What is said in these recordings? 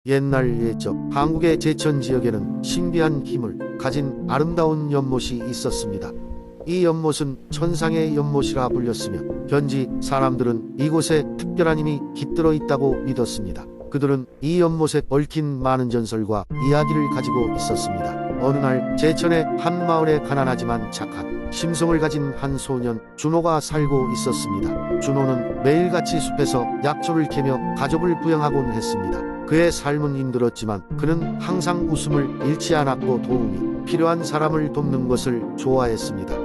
옛날 옛적 한국의 제천 지역에는 신비한 힘을 가진 아름다운 연못이 있었습니다. 이 연못은 천상의 연못이라 불렸으며 현지 사람들은 이곳에 특별한 힘이 깃들어 있다고 믿었습니다. 그들은 이 연못에 얽힌 많은 전설과 이야기를 가지고 있었습니다. 어느 날 제천의 한 마을에 가난하지만 착한 심성을 가진 한 소년 준호가 살고 있었습니다. 준호는 매일같이 숲에서 약초를 캐며 가족을 부양하곤 했습니다. 그의 삶은 힘들었지만 그는 항상 웃음을 잃지 않았고 도움이 필요한 사람을 돕는 것을 좋아했습니다.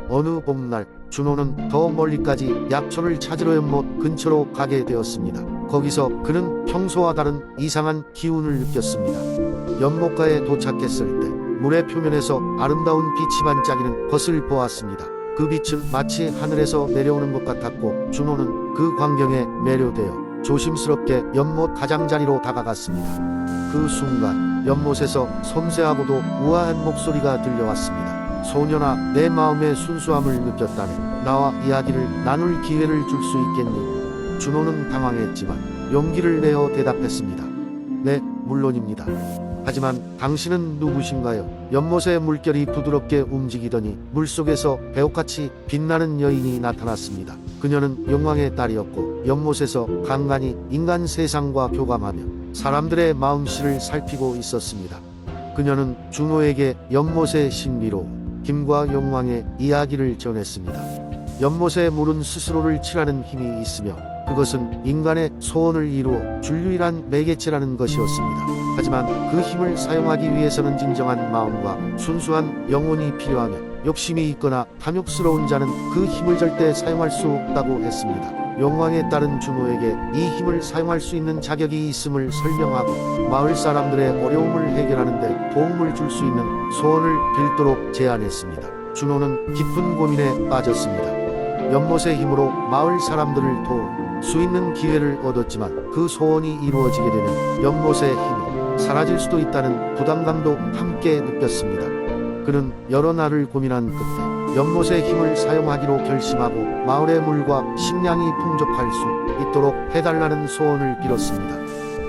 어느 봄날 준호는 더 멀리까지 약초를 찾으러 연못 근처로 가게 되었습니다. 거기서 그는 평소와 다른 이상한 기운을 느꼈습니다. 연못가에 도착했을 때 물의 표면에서 아름다운 빛이 반짝이는 것을 보았습니다. 그 빛은 마치 하늘에서 내려오는 것 같았고 준호는 그 광경에 매료되어 조심스럽게 연못 가장자리로 다가갔습니다. 그 순간 연못에서 섬세하고도 우아한 목소리가 들려왔습니다. 소년아, 내 마음의 순수함을 느꼈다네. 나와 이야기를 나눌 기회를 줄 수 있겠니? 준호는 당황했지만 용기를 내어 대답했습니다. 네, 물론입니다. 하지만 당신은 누구신가요? 연못의 물결이 부드럽게 움직이더니 물속에서 배옥같이 빛나는 여인이 나타났습니다. 그녀는 용왕의 딸이었고 연못에서 간간히 인간 세상과 교감하며 사람들의 마음씨를 살피고 있었습니다. 그녀는 준호에게 연못의 신비로움, 힘과 용왕의 이야기를 전했습니다. 연못의 물은 스스로를 칠하는 힘이 있으며 그것은 인간의 소원을 이루어 줄 유일한 매개체라는 것이었습니다. 하지만 그 힘을 사용하기 위해서는 진정한 마음과 순수한 영혼이 필요하며 욕심이 있거나 탐욕스러운 자는 그 힘을 절대 사용할 수 없다고 했습니다. 용왕의 딸은 준호에게 이 힘을 사용할 수 있는 자격이 있음을 설명하고 마을 사람들의 어려움을 해결하는 데 도움을 줄 수 있는 소원을 빌도록 제안했습니다. 준호는 깊은 고민에 빠졌습니다. 연못의 힘으로 마을 사람들을 도울 수 있는 기회를 얻었지만 그 소원이 이루어지게 되면 연못의 힘이 사라질 수도 있다는 부담감도 함께 느꼈습니다. 그는 여러 날을 고민한 끝에 연못의 힘을 사용하기로 결심하고 마을의 물과 식량이 풍족할 수 있도록 해달라는 소원을 빌었습니다.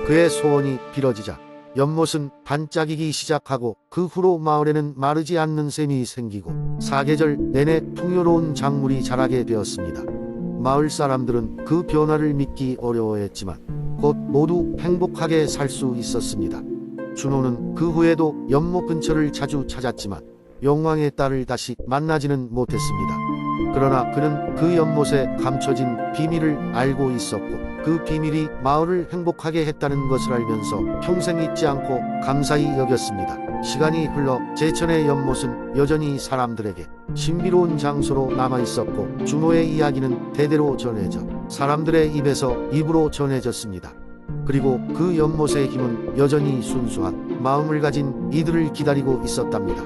그의 소원이 빌어지자 연못은 반짝이기 시작하고 그 후로 마을에는 마르지 않는 샘이 생기고 사계절 내내 풍요로운 작물이 자라게 되었습니다. 마을 사람들은 그 변화를 믿기 어려워했지만 곧 모두 행복하게 살 수 있었습니다. 준호는 그 후에도 연못 근처를 자주 찾았지만 용왕의 딸을 다시 만나지는 못했습니다. 그러나 그는 그 연못에 감춰진 비밀을 알고 있었고 그 비밀이 마을을 행복하게 했다는 것을 알면서 평생 잊지 않고 감사히 여겼습니다. 시간이 흘러 제천의 연못은 여전히 사람들에게 신비로운 장소로 남아있었고 준호의 이야기는 대대로 전해져 사람들의 입에서 입으로 전해졌습니다. 그리고 그 연못의 힘은 여전히 순수한 마음을 가진 이들을 기다리고 있었답니다.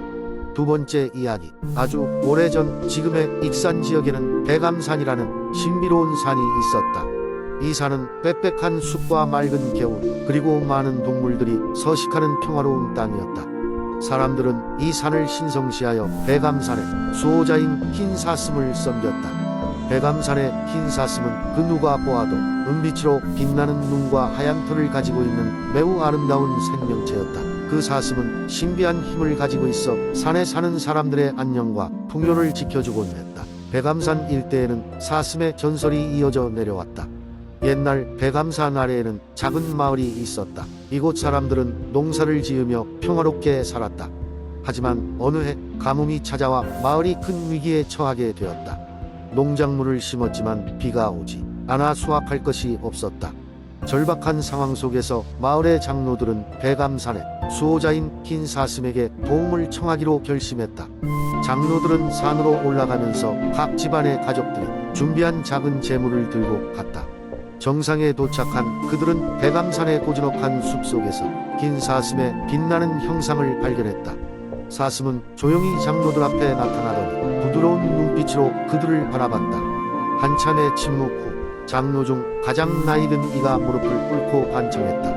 두 번째 이야기. 아주 오래전 지금의 익산 지역에는 백암산이라는 신비로운 산이 있었다. 이 산은 빽빽한 숲과 맑은 겨울 그리고 많은 동물들이 서식하는 평화로운 땅이었다. 사람들은 이 산을 신성시하여 백암산의 수호자인 흰 사슴을 섬겼다. 백암산의 흰 사슴은 그 누가 보아도 은빛으로 빛나는 눈과 하얀 털을 가지고 있는 매우 아름다운 생명체였다. 그 사슴은 신비한 힘을 가지고 있어 산에 사는 사람들의 안녕과 풍요를 지켜주곤 했다. 백암산 일대에는 사슴의 전설이 이어져 내려왔다. 옛날 백암산 아래에는 작은 마을이 있었다. 이곳 사람들은 농사를 지으며 평화롭게 살았다. 하지만 어느 해 가뭄이 찾아와 마을이 큰 위기에 처하게 되었다. 농작물을 심었지만 비가 오지 않아 수확할 것이 없었다. 절박한 상황 속에서 마을의 장로들은 백암산의 수호자인 흰 사슴에게 도움을 청하기로 결심했다. 장로들은 산으로 올라가면서 각 집안의 가족들이 준비한 작은 재물을 들고 갔다. 정상에 도착한 그들은 백암산의 고즈넉한 숲속에서 흰 사슴의 빛나는 형상을 발견했다. 사슴은 조용히 장로들 앞에 나타나더니 부드러운 눈빛으로 그들을 바라봤다. 한참의 침묵 후 장로 중 가장 나이든 이가 무릎을 꿇고 간청했다.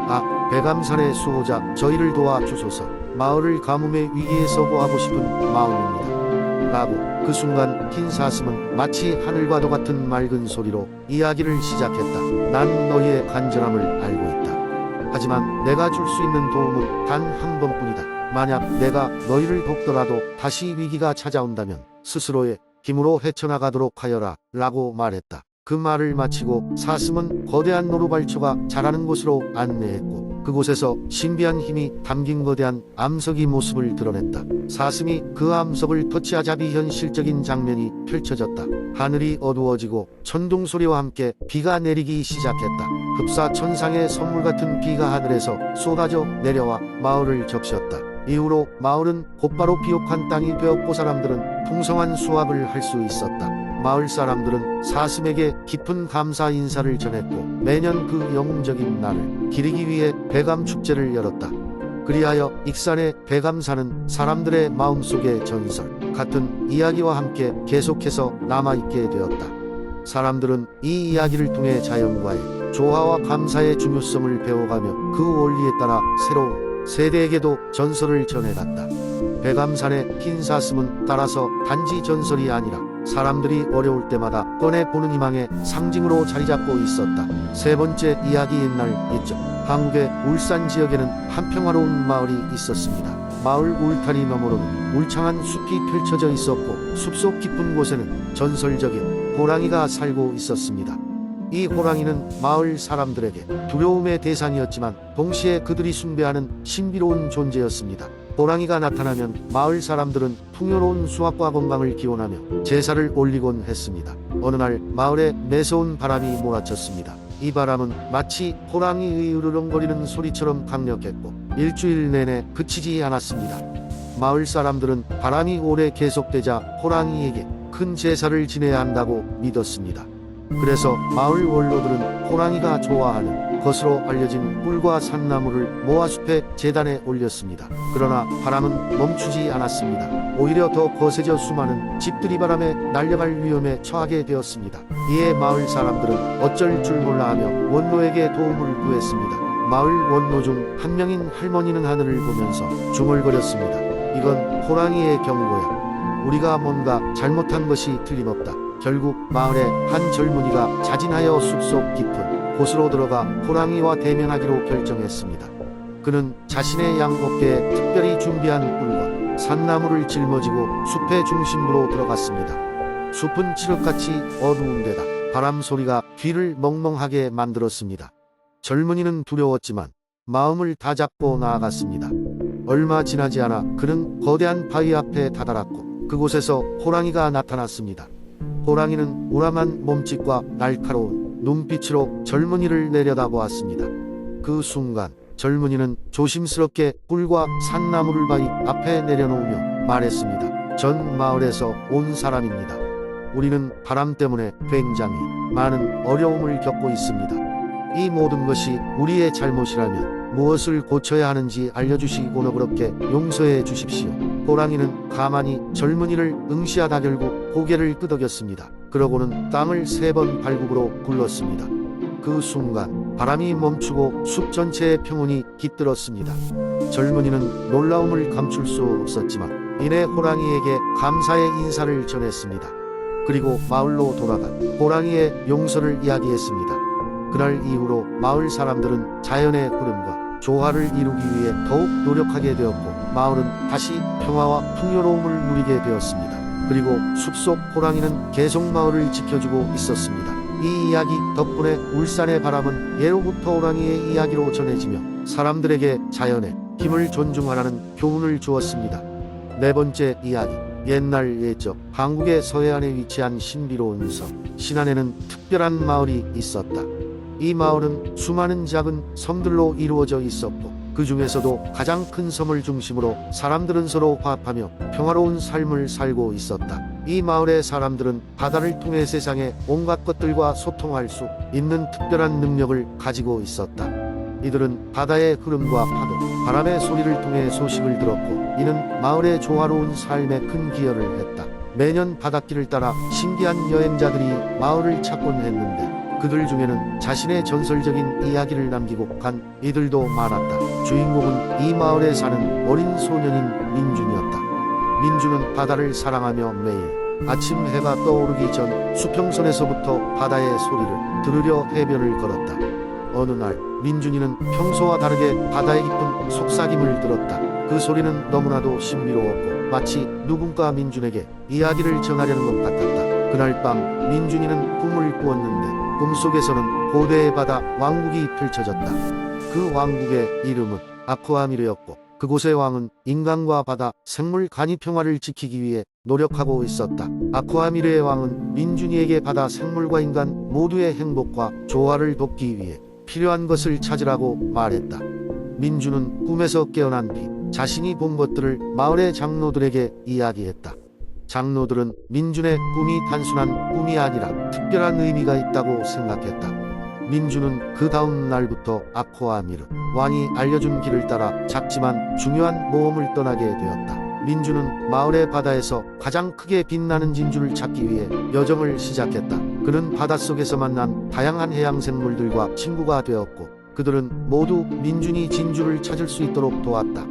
아, 백암산의 수호자, 저희를 도와주소서. 마을을 가뭄의 위기에서 구하고 싶은 마음입니다. 라고 그 순간 흰 사슴은 마치 하늘과도 같은 맑은 소리로 이야기를 시작했다. 난 너희의 간절함을 알고 있다. 하지만 내가 줄 수 있는 도움은 단 한 번뿐이다. 만약 내가 너희를 돕더라도 다시 위기가 찾아온다면 스스로의 힘으로 헤쳐나가도록 하여라 라고 말했다. 그 말을 마치고 사슴은 거대한 노루발초가 자라는 곳으로 안내했고 그곳에서 신비한 힘이 담긴 거대한 암석이 모습을 드러냈다. 사슴이 그 암석을 터치하자비 현실적인 장면이 펼쳐졌다. 하늘이 어두워지고 천둥 소리와 함께 비가 내리기 시작했다. 흡사 천상의 선물 같은 비가 하늘에서 쏟아져 내려와 마을을 적셨다. 이후로 마을은 곧바로 비옥한 땅이 되었고 사람들은 풍성한 수확을 할 수 있었다. 마을 사람들은 사슴에게 깊은 감사 인사를 전했고 매년 그 영웅적인 날을 기리기 위해 배감 축제를 열었다. 그리하여 익산의 배감사는 사람들의 마음속의 전설 같은 이야기와 함께 계속해서 남아있게 되었다. 사람들은 이 이야기를 통해 자연과의 조화와 감사의 중요성을 배워가며 그 원리에 따라 새로운 세대에게도 전설을 전해갔다. 배감산의 흰 사슴은 따라서 단지 전설이 아니라 사람들이 어려울 때마다 꺼내보는 희망의 상징으로 자리잡고 있었다. 세 번째 이야기. 옛날 옛적 한국의 울산 지역에는 한 평화로운 마을이 있었습니다. 마을 울타리 너머로는 울창한 숲이 펼쳐져 있었고 숲속 깊은 곳에는 전설적인 호랑이가 살고 있었습니다. 이 호랑이는 마을 사람들에게 두려움의 대상이었지만 동시에 그들이 숭배하는 신비로운 존재였습니다. 호랑이가 나타나면 마을 사람들은 풍요로운 수확과 건강을 기원하며 제사를 올리곤 했습니다. 어느 날 마을에 매서운 바람이 몰아쳤습니다. 이 바람은 마치 호랑이의 으르렁거리는 소리처럼 강력했고 일주일 내내 그치지 않았습니다. 마을 사람들은 바람이 오래 계속되자 호랑이에게 큰 제사를 지내야 한다고 믿었습니다. 그래서 마을 원로들은 호랑이가 좋아하는 것으로 알려진 꿀과 산나물을 모아 숲의 제단에 올렸습니다. 그러나 바람은 멈추지 않았습니다. 오히려 더 거세져 수많은 집들이 바람에 날려갈 위험에 처하게 되었습니다. 이에 마을 사람들은 어쩔 줄 몰라하며 원로에게 도움을 구했습니다. 마을 원로 중 한 명인 할머니는 하늘을 보면서 중얼거렸습니다. 이건 호랑이의 경고야. 우리가 뭔가 잘못한 것이 틀림없다. 결국 마을의 한 젊은이가 자진하여 숲속 깊은 곳으로 들어가 호랑이와 대면하기로 결정했습니다. 그는 자신의 양어깨에 특별히 준비한 꿀과 산나물을 짊어지고 숲의 중심부로 들어갔습니다. 숲은 칠흑같이 어두운 데다 바람 소리가 귀를 멍멍하게 만들었습니다. 젊은이는 두려웠지만 마음을 다잡고 나아갔습니다. 얼마 지나지 않아 그는 거대한 바위 앞에 다다랐고 그곳에서 호랑이가 나타났습니다. 호랑이는 우람한 몸짓과 날카로운 눈빛으로 젊은이를 내려다보았습니다. 그 순간 젊은이는 조심스럽게 꿀과 산나물을 바위 앞에 내려놓으며 말했습니다. 전 마을에서 온 사람입니다. 우리는 바람 때문에 굉장히 많은 어려움을 겪고 있습니다. 이 모든 것이 우리의 잘못이라면 무엇을 고쳐야 하는지 알려주시고 너그럽게 용서해 주십시오. 호랑이는 가만히 젊은이를 응시하다 결국 고개를 끄덕였습니다. 그러고는 땅을 3번 발굽으로 굴렀습니다. 그 순간 바람이 멈추고 숲 전체의 평온이 깃들었습니다. 젊은이는 놀라움을 감출 수 없었지만 이내 호랑이에게 감사의 인사를 전했습니다. 그리고 마을로 돌아가 호랑이의 용서를 이야기했습니다. 그날 이후로 마을 사람들은 자연의 흐름과 조화를 이루기 위해 더욱 노력하게 되었고 마을은 다시 평화와 풍요로움을 누리게 되었습니다. 그리고 숲속 호랑이는 계속 마을을 지켜주고 있었습니다. 이 이야기 덕분에 울산의 바람은 예로부터 호랑이의 이야기로 전해지며 사람들에게 자연의 힘을 존중하라는 교훈을 주었습니다. 네 번째 이야기. 옛날 옛적 한국의 서해안에 위치한 신비로운 섬 신안에는 특별한 마을이 있었다. 이 마을은 수많은 작은 섬들로 이루어져 있었고 그 중에서도 가장 큰 섬을 중심으로 사람들은 서로 화합하며 평화로운 삶을 살고 있었다. 이 마을의 사람들은 바다를 통해 세상의 온갖 것들과 소통할 수 있는 특별한 능력을 가지고 있었다. 이들은 바다의 흐름과 파도, 바람의 소리를 통해 소식을 들었고 이는 마을의 조화로운 삶에 큰 기여를 했다. 매년 바닷길을 따라 신기한 여행자들이 마을을 찾곤 했는데 그들 중에는 자신의 전설적인 이야기를 남기고 간 이들도 많았다. 주인공은 이 마을에 사는 어린 소년인 민준이었다. 민준은 바다를 사랑하며 매일 아침 해가 떠오르기 전 수평선에서부터 바다의 소리를 들으려 해변을 걸었다. 어느 날 민준이는 평소와 다르게 바다의 깊은 속삭임을 들었다. 그 소리는 너무나도 신비로웠고 마치 누군가 민준에게 이야기를 전하려는 것 같았다. 그날 밤 민준이는 꿈을 꾸었는데 꿈속에서는 고대의 바다 왕국이 펼쳐졌다. 그 왕국의 이름은 아쿠아미르였고 그곳의 왕은 인간과 바다, 생물 간이 평화를 지키기 위해 노력하고 있었다. 아쿠아미르의 왕은 민준이에게 바다 생물과 인간 모두의 행복과 조화를 돕기 위해 필요한 것을 찾으라고 말했다. 민준은 꿈에서 깨어난 뒤 자신이 본 것들을 마을의 장로들에게 이야기했다. 장로들은 민준의 꿈이 단순한 꿈이 아니라 특별한 의미가 있다고 생각했다. 민준은 그 다음 날부터 아쿠아미르 왕이 알려준 길을 따라 작지만 중요한 모험을 떠나게 되었다. 민준은 마을의 바다에서 가장 크게 빛나는 진주를 찾기 위해 여정을 시작했다. 그는 바닷속에서 만난 다양한 해양 생물들과 친구가 되었고 그들은 모두 민준이 진주를 찾을 수 있도록 도왔다.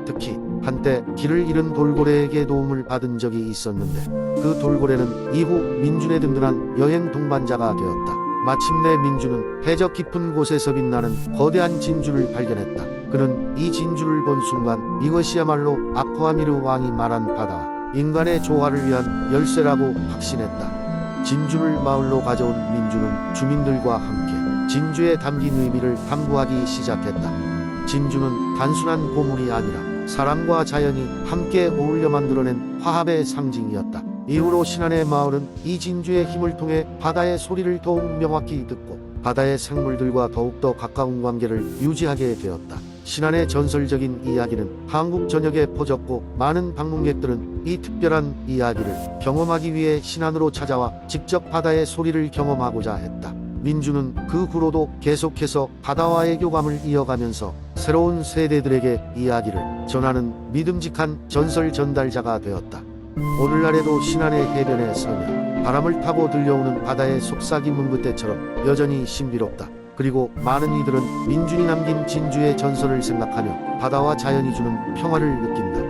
특히 한때 길을 잃은 돌고래에게 도움을 받은 적이 있었는데 그 돌고래는 이후 민준의 든든한 여행 동반자가 되었다. 마침내 민준은 해적 깊은 곳에서 빛나는 거대한 진주를 발견했다. 그는 이 진주를 본 순간 이것이야말로 아쿠아미르 왕이 말한 바다와 인간의 조화를 위한 열쇠라고 확신했다. 진주를 마을로 가져온 민준은 주민들과 함께 진주에 담긴 의미를 탐구하기 시작했다. 진주는 단순한 보물이 아니라 사람과 자연이 함께 어울려 만들어낸 화합의 상징이었다. 이후로 신안의 마을은 이 진주의 힘을 통해 바다의 소리를 더욱 명확히 듣고 바다의 생물들과 더욱더 가까운 관계를 유지하게 되었다. 신안의 전설적인 이야기는 한국 전역에 퍼졌고 많은 방문객들은 이 특별한 이야기를 경험하기 위해 신안으로 찾아와 직접 바다의 소리를 경험하고자 했다. 민준은 그 후로도 계속해서 바다와의 교감을 이어가면서 새로운 세대들에게 이야기를 전하는 믿음직한 전설 전달자가 되었다. 오늘날에도 신안의 해변에 서면 바람을 타고 들려오는 바다의 속삭임은 그때처럼 여전히 신비롭다. 그리고 많은 이들은 민준이 남긴 진주의 전설을 생각하며 바다와 자연이 주는 평화를 느낀다.